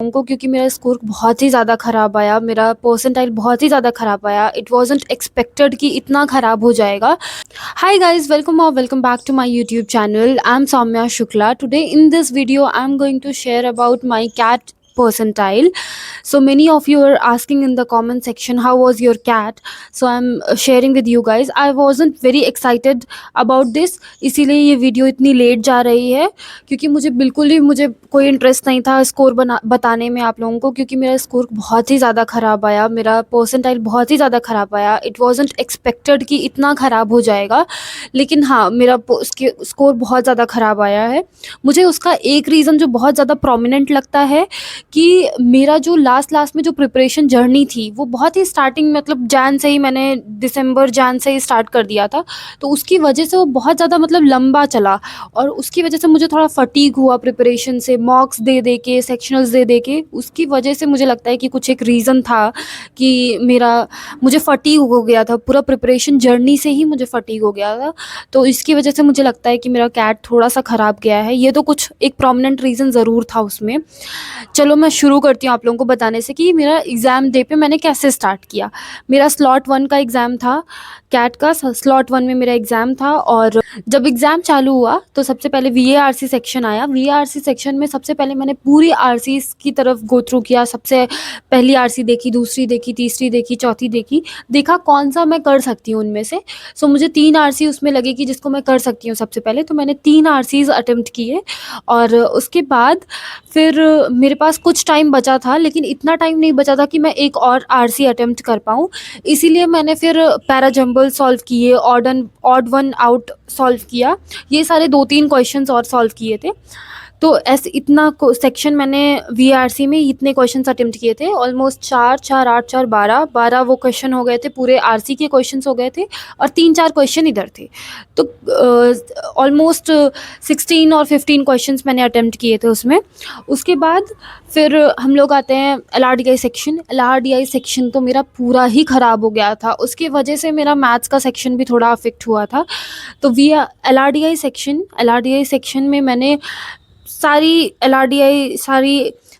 लोगों को, क्योंकि मेरा स्कोर बहुत ही ज़्यादा ख़राब आया, मेरा परसेंटाइल बहुत ही ज़्यादा ख़राब आया। इट वाज़न्ट एक्सपेक्टेड कि इतना ख़राब हो जाएगा। Hi guys, welcome or welcome back to my YouTube channel. I'm Soumya Shukla. Today in this video, I'm going to share about my CAT percentile. So many of you are asking in the comment section, how was your CAT? So I'm sharing with you guys. I wasn't very excited about this, इसीलिए ये video इतनी late जा रही है, क्योंकि मुझे कोई interest नहीं था स्कोर बताने में आप लोगों को, क्योंकि मेरा स्कोर बहुत ही ज़्यादा ख़राब आया, मेरा परसेंटाइल बहुत ही ज़्यादा ख़राब आया। इट वाज़न्ट एक्सपेक्टेड कि इतना ख़राब हो जाएगा, लेकिन हाँ, मेरा स्कोर बहुत ज़्यादा ख़राब आया है। मुझे उसका एक रीज़न जो बहुत ज़्यादा प्रोमिनेंट लगता है कि मेरा जो लास्ट में जो प्रिपरेशन जर्नी थी, वो बहुत ही स्टार्टिंग, मतलब जैन से ही मैंने दिसंबर जैन से ही स्टार्ट कर दिया था, तो उसकी वजह से वो बहुत ज़्यादा मतलब लंबा चला, और उसकी वजह से मुझे थोड़ा फटीग हुआ प्रिपरेशन से, मॉक्स दे के, सेक्शनल्स दे के। उसकी वजह से मुझे लगता है कि कुछ एक रीज़न था कि मुझे फटीग हो गया था, पूरा प्रिपरेशन जर्नी से ही मुझे फटीग हो गया था, तो इसकी वजह से मुझे लगता है कि मेरा कैट थोड़ा सा ख़राब गया है। ये तो कुछ एक प्रोमिनेंट रीज़न ज़रूर था उसमें। चलो मैं शुरू करती हूँ आप लोगों को बताने से कि मेरा एग्ज़ाम डे पे मैंने कैसे स्टार्ट किया। मेरा स्लॉट 1 का एग्ज़ाम था, कैट का स्लॉट 1 में मेरा एग्ज़ाम था, और जब एग्ज़ाम चालू हुआ तो सबसे पहले वीएआरसी सेक्शन आया। वीएआरसी सेक्शन में सबसे पहले मैंने पूरी आरसीज़ की तरफ गो थ्रू किया। सबसे पहली आरसी देखी, दूसरी देखी, तीसरी देखी, चौथी देखी, देखा कौन-सा मैं कर सकती हूँ उनमें से। सो मुझे 3 आरसी उसमें लगे कि जिसको मैं कर सकती हूँ सबसे पहले, तो मैंने 3 आरसीज़ अटेम्प्ट किए, और उसके बाद फिर मेरे पास कुछ टाइम बचा था, लेकिन इतना टाइम नहीं बचा था कि मैं एक और आरसी अटेम्प्ट कर पाऊँ। इसीलिए मैंने फिर पैराजंबल सॉल्व किए, ऑड वन आउट सॉल्व किया, ये सारे 2-3 क्वेश्चंस और सॉल्व किए थे। तो ऐसे इतना सेक्शन मैंने वीआरसी में इतने क्वेश्चंस अटेम्प्ट किए थे, ऑलमोस्ट 4 4 8 4 12 वो क्वेश्चन हो गए थे, पूरे आरसी के क्वेश्चंस हो गए थे, और 3-4 क्वेश्चन इधर थे। तो ऑलमोस्ट 16 और 15 क्वेश्चंस मैंने अटेम्प्ट किए थे उसमें। उसके बाद फिर हम लोग आते हैं एलआरडीआई सेक्शन। एलआरडीआई सेक्शन तो मेरा पूरा ही ख़राब हो गया था, उसकी वजह से मेरा मैथ्स का सेक्शन भी थोड़ा अफेक्ट हुआ था। तो एलआरडीआई सेक्शन में मैंने सारी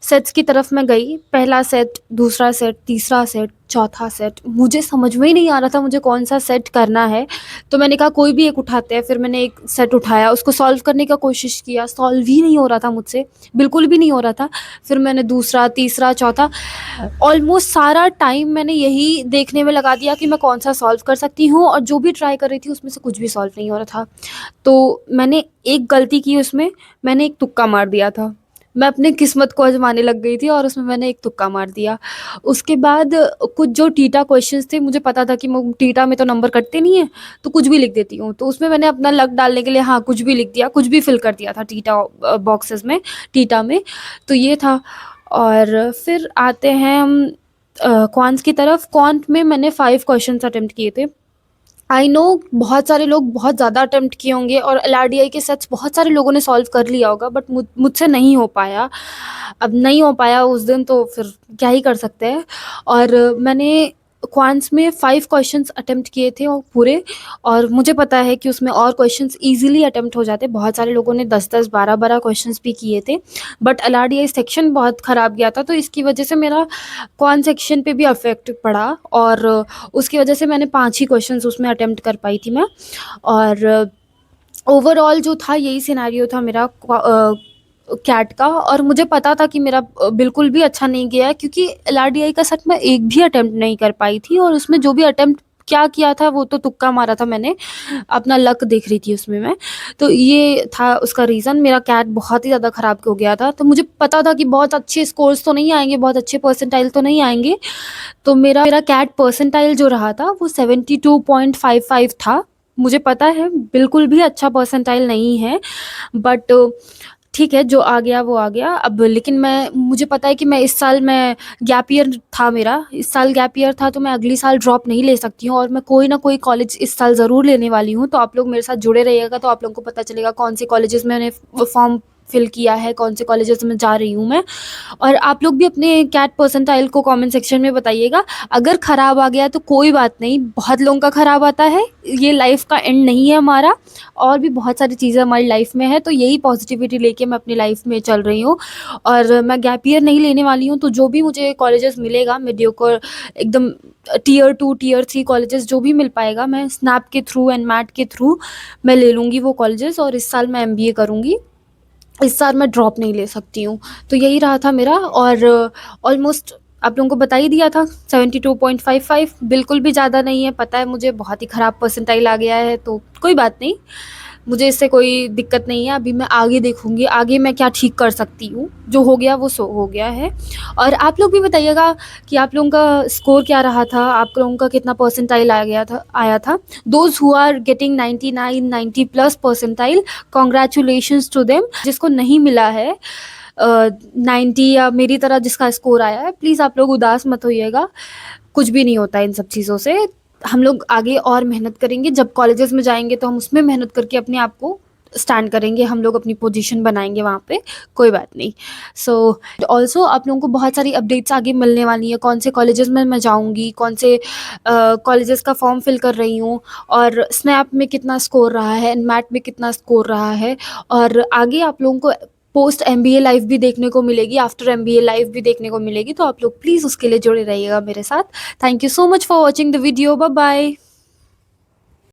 सेट्स की तरफ मैं गई। पहला सेट, दूसरा सेट, तीसरा सेट, चौथा सेट, मुझे समझ में ही नहीं आ रहा था मुझे कौन सा सेट करना है, तो मैंने कहा कोई भी एक उठाते हैं। फिर मैंने एक सेट उठाया, उसको सॉल्व करने का कोशिश किया, सॉल्व ही नहीं हो रहा था मुझसे, बिल्कुल भी नहीं हो रहा था। फिर मैंने दूसरा, तीसरा, चौथा, ऑलमोस्ट सारा टाइम मैंने यही देखने में लगा दिया कि मैं कौन सा सॉल्व कर सकती हूँ, और जो भी ट्राई कर रही थी उसमें से कुछ भी सॉल्व नहीं हो रहा था। तो मैंने एक गलती की उसमें, मैंने एक तुक्का मार दिया था। मैं अपनी किस्मत को आजमाने लग गई थी, और उसमें मैंने एक तुक्का मार दिया। उसके बाद कुछ जो टीटा क्वेश्चंस थे, मुझे पता था कि टीटा में तो नंबर कटते नहीं है, तो कुछ भी लिख देती हूँ, तो उसमें मैंने अपना लक डालने के लिए हाँ कुछ भी लिख दिया, कुछ भी फिल कर दिया था टीटा बॉक्सेस में, टीटा में। तो ये था। और फिर आते हैं हम क्वांट्स की तरफ। क्वांट में मैंने 5 क्वेश्चंस अटेम्प्ट किए थे। आई नो बहुत सारे लोग बहुत ज़्यादा अटेम्प्ट किए होंगे, और एलआरडीआई के सेट्स बहुत सारे लोगों ने सॉल्व कर लिया होगा, बट मुझसे नहीं हो पाया। अब नहीं हो पाया उस दिन, तो फिर क्या ही कर सकते हैं। और मैंने क्वांट्स में 5 क्वेश्चंस अटेम्प्ट किए थे और पूरे, और मुझे पता है कि उसमें और क्वेश्चंस इजीली अटेम्प्ट हो जाते। बहुत सारे लोगों ने 10-10 12-12 क्वेश्चंस भी किए थे, बट एलआरडीआई सेक्शन बहुत ख़राब गया था, तो इसकी वजह से मेरा क्वांट सेक्शन पे भी अफेक्ट पड़ा, और उसकी वजह से मैंने 5 ही क्वेश्चंस उसमें अटेम्प्ट कर पाई थी मैं। और ओवरऑल जो था यही सिनेरियो था मेरा कैट का, और मुझे पता था कि मेरा बिल्कुल भी अच्छा नहीं गया, क्योंकि एलआरडीआई का सेट मैं एक भी अटेम्प्ट नहीं कर पाई थी, और उसमें जो भी अटेम्प्ट क्या किया था वो तो तुक्का मारा था मैंने, अपना लक देख रही थी उसमें मैं। तो ये था उसका रीज़न, मेरा कैट बहुत ही ज़्यादा ख़राब हो गया था। तो मुझे पता था कि बहुत अच्छे स्कोर्स तो नहीं आएंगे, बहुत अच्छे परसेंटाइल तो नहीं आएंगे, तो मेरा कैट परसेंटाइल जो रहा था वो 72.55 था। मुझे पता है बिल्कुल भी अच्छा परसेंटाइल नहीं है, बट ठीक है, जो आ गया वो आ गया अब। लेकिन मुझे पता है कि मैं गैप ईयर था मेरा, इस साल गैप ईयर था, तो मैं अगली साल ड्रॉप नहीं ले सकती हूँ, और मैं कोई ना कोई कॉलेज इस साल ज़रूर लेने वाली हूँ। तो आप लोग मेरे साथ जुड़े रहिएगा, तो आप लोगों को पता चलेगा कौन से कॉलेजेस मैंने फॉर्म फ़िल किया है, कौन से कॉलेजेस में जा रही हूँ मैं। और आप लोग भी अपने कैट परसेंटाइल को कमेंट सेक्शन में बताइएगा। अगर ख़राब आ गया तो कोई बात नहीं, बहुत लोगों का ख़राब आता है, ये लाइफ़ का एंड नहीं है हमारा, और भी बहुत सारी चीज़ें हमारी लाइफ़ में है, तो यही पॉजिटिविटी लेके मैं अपनी लाइफ़ में चल रही हूँ। और मैं गैप ईयर नहीं लेने वाली हूँ, तो जो भी मुझे कॉलेजेस मिलेगा मीडियोकर एकदम टियर 2 टियर 3 कॉलेजेस जो भी मिल पाएगा, मैं स्नैप के थ्रू एंड मैट के थ्रू मैं ले लूँगी वो कॉलेजेस, और इस साल मैं एमबीए करूँगी। इस साल मैं ड्रॉप नहीं ले सकती हूँ। तो यही रहा था मेरा, और ऑलमोस्ट आप लोगों को बता ही दिया था। 72.55 बिल्कुल भी ज़्यादा नहीं है, पता है मुझे बहुत ही ख़राब परसेंटाइल आ गया है, तो कोई बात नहीं, मुझे इससे कोई दिक्कत नहीं है। अभी मैं आगे देखूँगी, आगे मैं क्या ठीक कर सकती हूँ। जो हो गया वो सो हो गया है। और आप लोग भी बताइएगा कि आप लोगों का स्कोर क्या रहा था, आप लोगों का कितना परसेंटाइल आया था। Those who are getting 99 90 plus percentile, congratulations to them. जिसको नहीं मिला है 90 या मेरी तरह जिसका स्कोर आया है, प्लीज़ आप लोग उदास मत होइएगा, कुछ भी नहीं होता इन सब चीज़ों से। हम लोग आगे और मेहनत करेंगे, जब कॉलेजेस में जाएंगे तो हम उसमें मेहनत करके अपने आप को स्टैंड करेंगे, हम लोग अपनी पोजीशन बनाएंगे वहाँ पे, कोई बात नहीं। सो ऑल्सो आप लोगों को बहुत सारी अपडेट्स आगे मिलने वाली हैं, कौन से कॉलेजेस में मैं जाऊँगी, कौन से कॉलेजेस का फॉर्म फिल कर रही हूँ, और स्नैप में कितना स्कोर रहा है, एनमैट में कितना स्कोर रहा है। और आगे आप लोगों को पोस्ट एमबीए लाइफ भी देखने को मिलेगी, आफ्टर एमबीए लाइफ भी देखने को मिलेगी, तो आप लोग प्लीज़ उसके लिए जुड़े रहिएगा मेरे साथ। Thank you so much for watching the video. Bye bye.